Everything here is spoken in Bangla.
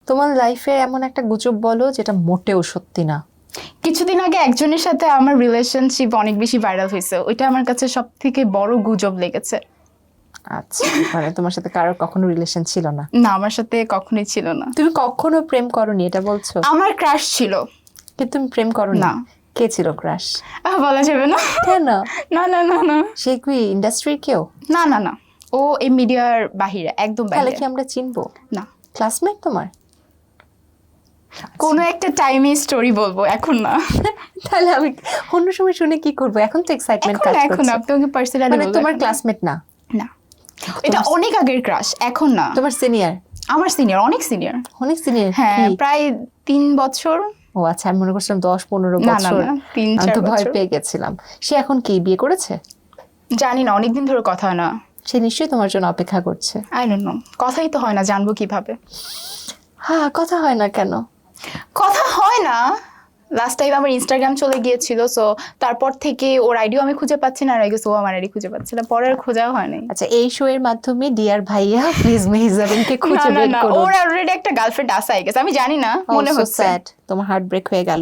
তোমার লাইফে এমন একটা গুজব বলো যেটা মোটেও সত্যি না। কিছুদিন আগে একজনের সাথে আমার রিলেশনশিপ অনেক বেশি ভাইরাল হয়েছে, ওইটা আমার কাছে সব থেকে বড় গুজব লেগেছে। আচ্ছা, মানে তোমার সাথে কারোর কখনো রিলেশন ছিল না? না, আমার সাথে কখনোই ছিল না। তুমি কখনো প্রেম করোনি এটা বলছো? আমার ক্রাশ ছিল। কিন্তু তুমি প্রেম করোনি? না। কে ছিল ক্রাশ? বলা যাবে না। কেন? না না না না সে কি ইন্ডাস্ট্রির কেউ? না না না, ও এই মিডিয়ার বাহিরে, একদম তাহলে বাহিরে। কি আমরা চিনবো? না, ক্লাসমেট তোমার? কোনো একটা টাইমে স্টোরি বলবো, এখন না। তাহলে আমি অন্য সময় শুনে কি করবো? এখন তো এক্সাইটমেন্ট এখন কাজ না, এখন করছে। আপনি ওকে পার্সোনালি মানে তোমার ক্লাসমেট না? না, এটা অনেক আগের ক্রাশ, এখন না। তোমার সিনিয়র? আমার সিনিয়র, অনেক সিনিয়র। অনেক সিনিয়র? হ্যাঁ, প্রায় 3 বছর। ও আচ্ছা, আমি মনে করছিলাম 10-15 না না বছর। না, 3-4 আমি তো ভয় বছর। পেয়ে গেছিলাম। সে এখন কি বিয়ে করেছে? জানি না, অনেকদিন ধরে কথা হয় না। সে নিশ্চয়ই তোমার জন্য অপেক্ষা করছে। আই ডোন্ট নো, কথাই তো হয় না, জানবো কিভাবে? হ্যাঁ, কথা হয় না কেন? কথা হয় না, লাস্ট টাইম আমার ইনস্টাগ্রাম চলে গিয়েছিল, সো তারপর থেকে ওর আইডিও আমি খুঁজে পাচ্ছি না, আর আই গেস ও আমার আইডি খুঁজে পাচ্ছে না, পরে আর খোঁজাও হয় নাই। আচ্ছা, এই শো এর মাধ্যমে ডিয়ার ভাইয়া প্লিজ মেহজাবিনকে না খুঁজে না বের না, করুন। ওর অলরেডি একটা গার্লফ্রেন্ড আছে, আই গেস, আমি জানি না, মনে Oh, so হচ্ছে। sad. তোমার হার্ট ব্রেক হয়ে গেল।